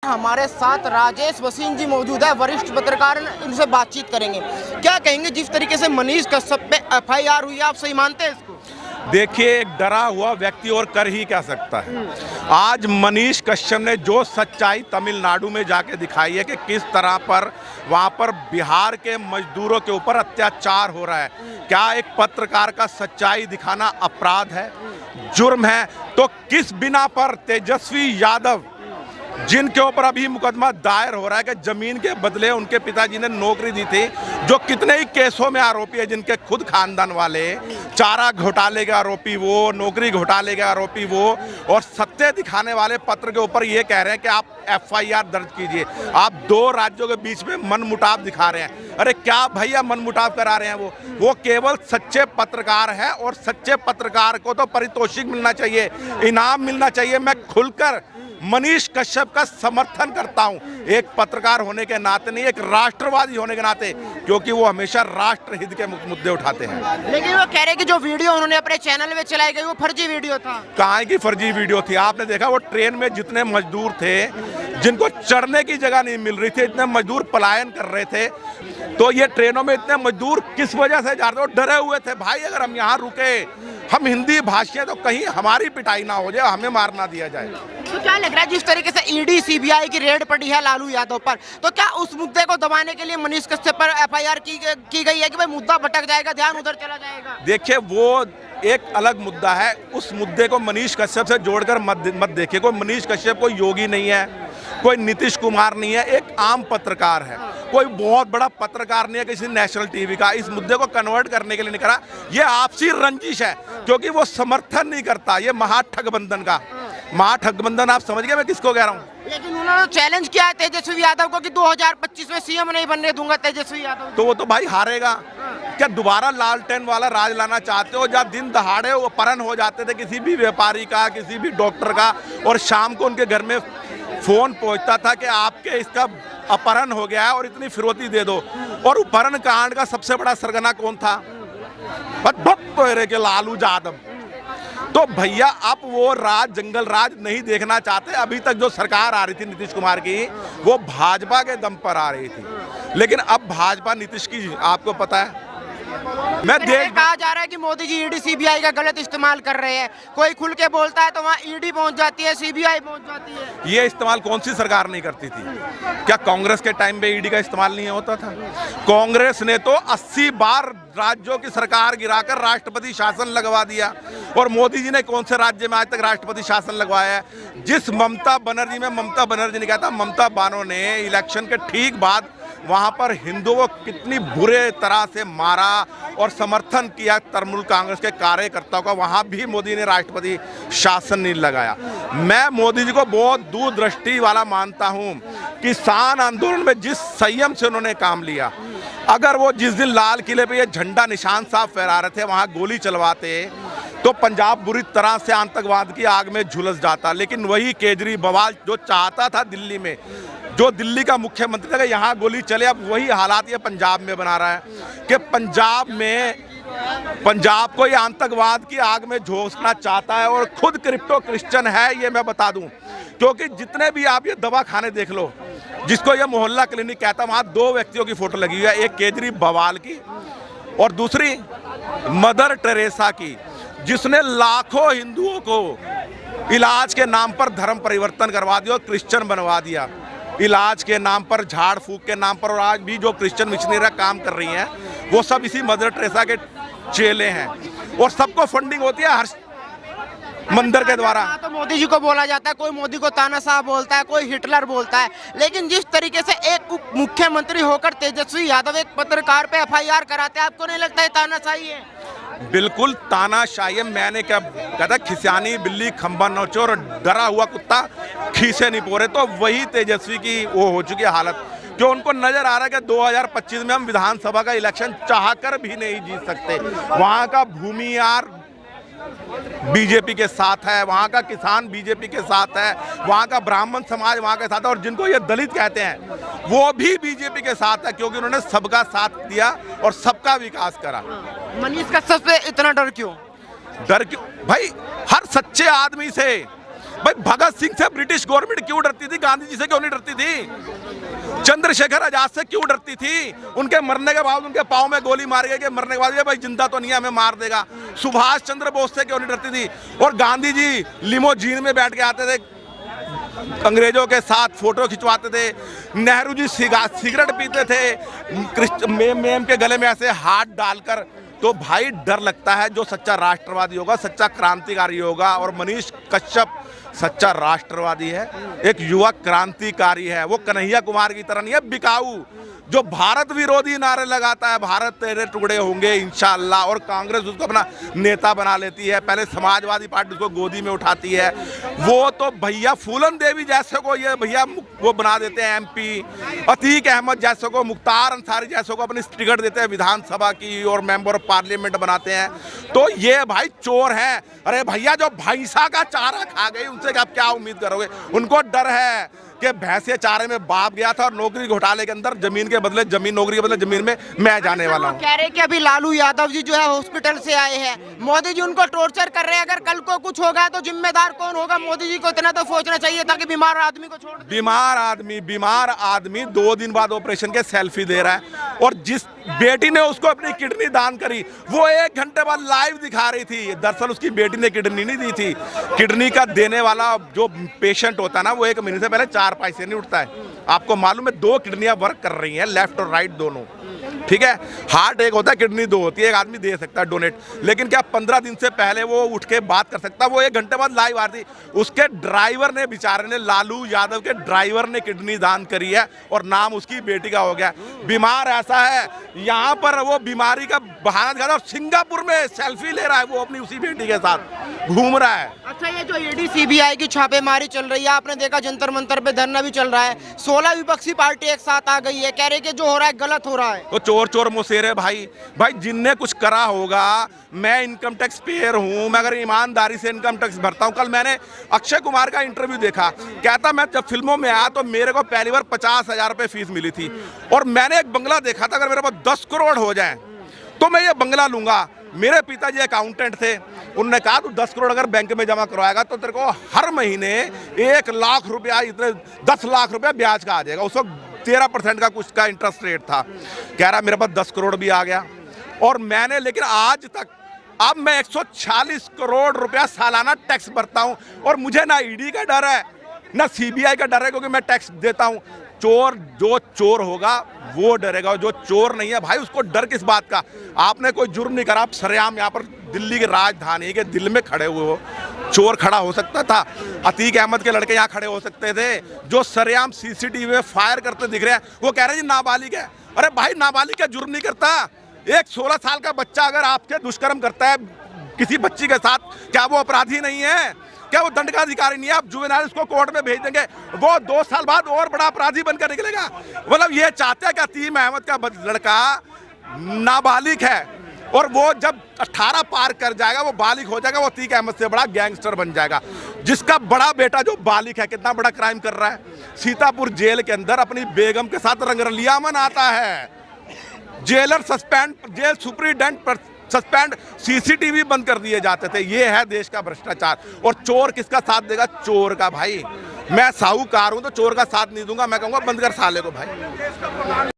हमारे साथ राजेश वसीम जी मौजूद है, वरिष्ठ पत्रकार, इनसे बातचीत करेंगे। क्या कहेंगे जिस तरीके से मनीष कश्यप पे एफआईआर हुई, आप सही मानते हैं इसको? देखिए, एक डरा हुआ व्यक्ति और कर ही क्या सकता है। आज मनीष कश्यप ने जो सच्चाई तमिलनाडु में जाके दिखाई है कि किस तरह पर वहाँ पर बिहार के मजदूरों के ऊपर अत्याचार हो रहा है, क्या एक पत्रकार का सच्चाई दिखाना अपराध है, जुर्म है? तो किस बिना पर तेजस्वी यादव, जिनके ऊपर अभी मुकदमा दायर हो रहा है कि जमीन के बदले उनके पिताजी ने नौकरी दी थी, जो कितने ही केसों में आरोपी है, जिनके खुद खानदान वाले, चारा घोटाले के आरोपी वो, नौकरी घोटाले के आरोपी वो, और सत्य दिखाने वाले पत्र के ऊपर ये कह रहे हैं कि आप एफआईआर दर्ज कीजिए। आप दो राज्यों के बीच में मनमुटाव दिखा रहे हैं। अरे क्या भैया मनमुटाव करा रहे हैं? वो केवल सच्चे पत्रकार हैं, और सच्चे पत्रकार को तो पारितोषिक मिलना चाहिए, इनाम मिलना चाहिए। मैं खुलकर मनीष कश्यप का समर्थन करता हूं, एक पत्रकार होने के नाते नहीं, एक राष्ट्रवादी होने के नाते, क्योंकि वो हमेशा राष्ट्रहित के मुद्दे उठाते हैं। लेकिन वो कह रहे कि जो वीडियो उन्होंने अपने चैनल में चलाई गई वो फर्जी वीडियो था। कहाँ की फर्जी वीडियो थी? आपने देखा वो ट्रेन में जितने मजदूर थे, जिनको चढ़ने की जगह नहीं मिल रही थी, इतने मजदूर पलायन कर रहे थे, तो ये ट्रेनों में इतने मजदूर किस वजह से जा रहे थे? डरे हुए थे, भाई अगर हम यहाँ रुके, हम हिंदी भाषी हैं, तो कहीं हमारी पिटाई ना हो जाए, हमें मार ना दिया जाए। तो क्या लग रहा है जिस तरीके से ईडी सीबीआई की रेड पड़ी है लालू यादव पर, तो क्या उस मुद्दे को दबाने के लिए मनीष कश्यप पर एफआईआर की गई है कि भाई मुद्दा भटक जाएगा, ध्यान उधर चला जाएगा? देखिए, वो एक अलग मुद्दा है, उस मुद्दे को मनीष कश्यप से जोड़कर मत देखिए। कोई मनीष कश्यप कोई योगी नहीं है, कोई नीतीश कुमार नहीं है, एक आम पत्रकार है, कोई बहुत बड़ा पत्रकार नहीं है किसी नेशनल टीवी का। इस मुद्दे को कन्वर्ट करने के लिए नहीं करा, ये आपसी रंजिश है, क्योंकि वो समर्थन नहीं करता ये महाठगबंधन का। महाठगबंधन आप समझ गए मैं किसको कह रहा हूँ? लेकिन उन्होंने चैलेंज किया है तेजस्वी यादव को कि 2025 में सीएम नहीं बनने दूंगा तेजस्वी यादव। तो वो तो भाई हारेगा। क्या दोबारा लालटेन वाला राज लाना चाहते हो, जहाँ दिन दहाड़े वो अपहरण हो जाते थे किसी भी व्यापारी का, किसी भी डॉक्टर का, और शाम को उनके घर में फोन पहुंचता था कि आपके इसका अपहरण हो गया है और इतनी फिरौती दे दो। और अपहरण कांड का सबसे बड़ा सरगना कौन था? के लालू यादव। तो भैया आप वो राज, जंगल राज नहीं देखना चाहते। अभी तक जो सरकार आ रही थी नीतीश कुमार की, वो भाजपा के दम पर आ रही थी, लेकिन अब भाजपा नीतीश की, आपको पता है, कहा जा रहा है कि मोदी जी ईडी सीबीआई का गलत इस्तेमाल कर रहे हैं। कोई खुल के बोलता है तो वहाँ ईडी पहुंच जाती है, सीबीआई पहुंच जाती है। ये इस्तेमाल कौन सी सरकार नहीं करती थी? क्या कांग्रेस के टाइम पे ईडी का इस्तेमाल नहीं होता था? कांग्रेस ने तो 80 बार राज्यों की सरकार गिराकर राष्ट्रपति शासन लगवा दिया, और मोदी जी ने कौन से राज्य में आज तक राष्ट्रपति शासन लगवाया है? जिस ममता बनर्जी में, ममता बनर्जी ने कहा था, ममता बानो ने इलेक्शन के ठीक बाद वहां पर हिंदुओं को कितनी बुरे तरह से मारा और समर्थन किया तृणमूल कांग्रेस के कार्यकर्ताओं का, वहां भी मोदी ने राष्ट्रपति शासन नहीं लगाया। मैं मोदी जी को बहुत दूरदृष्टि वाला मानता हूं। किसान आंदोलन में जिस संयम से उन्होंने काम लिया, अगर वो जिस दिन लाल किले पे ये झंडा निशान साहब फहरा रहे थे, वहां गोली चलवाते, तो पंजाब बुरी तरह से आतंकवाद की आग में झुलस जाता। लेकिन वही केजरीवाल जो चाहता था दिल्ली में, जो दिल्ली का मुख्यमंत्री था कि यहाँ गोली चले, अब वही हालात ये पंजाब में बना रहा है कि पंजाब को ये आतंकवाद की आग में झोंकना चाहता है, और खुद क्रिप्टो क्रिश्चियन है, ये मैं बता दूं। क्योंकि जितने भी आप ये दवा खाने देख लो, जिसको ये मोहल्ला क्लिनिक कहता है, वहाँ दो व्यक्तियों की फोटो लगी हुई है, एक केजरीवाल की और दूसरी मदर टेरेसा की, जिसने लाखों हिंदुओं को इलाज के नाम पर धर्म परिवर्तन करवा दिया और क्रिश्चियन बनवा दिया। इलाज के नाम पर, झाड़ फूक के नाम पर, और आज भी जो क्रिश्चियन मिशनरी काम कर रही हैं, वो सब इसी मदर टेरेसा के चेले हैं, और सबको फंडिंग होती है हर मंदिर के द्वारा। तो मोदी जी को बोला जाता है, कोई मोदी को तानाशाह बोलता है, कोई हिटलर बोलता है, लेकिन जिस तरीके से एक उप मुख्यमंत्री होकर तेजस्वी यादव एक पत्रकार पे एफआईआर कराते हैं, आपको नहीं लगता है तानाशाही है? बिल्कुल तानाशाही। मैंने क्या कहता, खिसियानी बिल्ली खंबा नोचो और डरा हुआ कुत्ता खीसे नहीं पोरे। तो वही तेजस्वी की वो हो चुकी है हालत, जो उनको नजर आ रहा है कि 2025 में हम विधानसभा का इलेक्शन चाहकर भी नहीं जीत सकते। वहाँ का भूमियार बीजेपी के साथ है, वहाँ का किसान बीजेपी के साथ है, वहाँ का ब्राह्मण समाज वहाँ के साथ है, और जिनको ये दलित कहते हैं वो भी बीजेपी के साथ है, क्योंकि उन्होंने सबका साथ दिया और सबका विकास करा। मनीष कश्यप से इतना डर क्यों? डर क्यों भाई? हर सच्चे आदमी से भाई भगत सिंह से ब्रिटिश गवर्नमेंट क्यों डरती थी, गांधी जी से क्यों नहीं डरती थी, चंद्रशेखर आजाद से क्यों डरती थी? उनके मरने के बाद उनके पाँव में गोली मारी गई कि मरने के बाद ये भाई जिंदा तो नहीं है, हमें मार देगा। सुभाष चंद्र बोस से क्यों नहीं डरती थी? और गांधी जी लिमोजीन में बैठ के आते थे, अंग्रेजों के साथ फोटो खिंचवाते थे। नेहरू जी सिगरेट पीते थे मेम के गले में ऐसे हाथ डालकर। तो भाई डर लगता है। जो सच्चा राष्ट्रवादी होगा, सच्चा क्रांतिकारी होगा, और मनीष कश्यप सच्चा राष्ट्रवादी है, एक युवा क्रांतिकारी है। वो कन्हैया कुमार की तरह नहीं है बिकाऊ, जो भारत विरोधी नारे लगाता है, भारत तेरे टुकड़े होंगे इंशाअल्लाह, और कांग्रेस उसको अपना नेता बना लेती है। पहले समाजवादी पार्टी उसको गोदी में उठाती है। वो तो भैया फूलन देवी जैसे को ये भैया वो बना देते हैं एमपी, अतीक अहमद जैसे को, मुख्तार अंसारी जैसे को अपनी टिकट देते हैं विधानसभा की और मेंबर ऑफ पार्लियामेंट बनाते हैं। तो ये भाई चोर हैं। अरे भैया जो भैंसा का चारा खा गई उनसे आप क्या उम्मीद करोगे? उनको डर है कि भैंसे चारे में बाप गया था और नौकरी घोटाले के अंदर जमीन के बदले जमीन, नौकरी के बदले जमीन में मैं जाने वाला हूँ। कह रहे कि अभी लालू यादव जी जो है हॉस्पिटल से आए हैं, मोदी जी उनको टॉर्चर कर रहे हैं। अगर कल को कुछ होगा तो जिम्मेदार कौन होगा? मोदी जी को इतना तो सोचना चाहिए था कि बीमार आदमी को छोड़ दें। बीमार आदमी 2 दिन बाद ऑपरेशन के सेल्फी दे रहा है, और जिस बेटी ने उसको अपनी किडनी दान करी वो 1 घंटे बाद लाइव दिखा रही थी। दरअसल उसकी बेटी ने किडनी नहीं दी थी। किडनी का देने वाला जो पेशेंट होता है ना, वो 1 महीने से पहले 4 पैसे नहीं उठता है। आपको मालूम है 2 किडनियां वर्क कर रही हैं, लेफ्ट और राइट दोनों, ठीक है। हार्ट एक होता है, किडनी 2 होती है। एक आदमी दे सकता है डोनेट, लेकिन क्या 15 दिन से पहले वो उठ के बात कर सकता? वो 1 घंटे बाद लाइव आ रही। उसके ड्राइवर ने, बेचारे ने, लालू यादव के ड्राइवर ने किडनी दान करी है, और नाम उसकी बेटी का हो गया। बीमार ऐसा है, यहाँ पर वो बीमारी का बहाना दिखा रहा है और सिंगापुर में सेल्फी ले रहा है वो अपनी उसी बेटी के साथ घूम रहा है। अच्छा, ये जो ईडी सीबीआई की छापेमारी चल रही है, आपने देखा जंतर मंतर पे धरना भी चल रहा है, 16 विपक्षी पार्टी एक साथ आ गई है, कह रहे कि जो हो रहा है गलत हो रहा है। तो चोर चोर मुसेरे भाई जिनने कुछ करा होगा। मैं इनकम टैक्स पेयर हूं, मैं अगर ईमानदारी से इनकम टैक्स भरता हूं। कल मैंने अक्षय कुमार का इंटरव्यू देखा, कहता मैं जब फिल्मों में आया तो मेरे को पहली बार 50,000 रुपये फीस मिली थी, और मैंने एक बंगला देखा था, अगर मेरे पास 10 करोड़ हो जाए तो मैं ये बंगला लूंगा। मेरे पिताजी अकाउंटेंट थे, उन्होंने कहा तू 10 करोड़ अगर बैंक में जमा करवाएगा तो तेरे को हर महीने 1 लाख रुपया, इतने 10 लाख रुपया ब्याज का आ जाएगा। उस वक्त 13% का कुछ का इंटरेस्ट रेट था। कह रहा मेरे पास 10 करोड़ भी आ गया, और मैंने, लेकिन आज तक अब मैं 146 करोड़ रुपया सालाना टैक्स भरता हूं, और मुझे ना ईडी का डर है ना सीबीआई का डर है, क्योंकि मैं टैक्स देता हूं। चोर जो चोर होगा वो डरेगा, जो चोर नहीं है भाई उसको डर किस बात का? आपने कोई जुर्म नहीं करा, आप सरेआम यहाँ पर दिल्ली की राजधानी के दिल में खड़े हुए हो। चोर खड़ा हो सकता था, अतीक अहमद के लड़के यहाँ खड़े हो सकते थे, जो सरेआम सीसीटीवी में फायर करते दिख रहे हैं। वो कह रहे हैं जी नाबालिग है। अरे भाई नाबालिग क्या जुर्म नहीं करता? एक 16 साल का बच्चा अगर आपके दुष्कर्म करता है किसी बच्ची के साथ, क्या वो अपराधी नहीं है? क्या वो दंड का अधिकारी नहीं है? आप जुवेनाइल उसको कोर्ट में भेज देंगे, वो 2 साल बाद और बड़ा अपराधी बनकर निकलेगा। मतलब ये चाहते हैं कि अतीक अहमद का लड़का नाबालिग है, और वो जब 18 पार कर जाएगा, वो बालिग हो जाएगा, वो अतीक अहमद से बड़ा गैंगस्टर बन जाएगा। जिसका बड़ा बेटा जो बालिग है, कितना बड़ा क्राइम कर रहा है, सीतापुर जेल के अंदर अपनी बेगम के साथ रंगरलिया मनाता है। जेलर सस्पेंड, जेल सुपरिटेंडेंट पर सस्पेंड, सीसीटीवी बंद कर दिए जाते थे। ये है देश का भ्रष्टाचार। और चोर किसका साथ देगा? चोर का। भाई मैं साहूकार हूं तो चोर का साथ नहीं दूंगा। मैं कहूंगा बंद कर साले को भाई।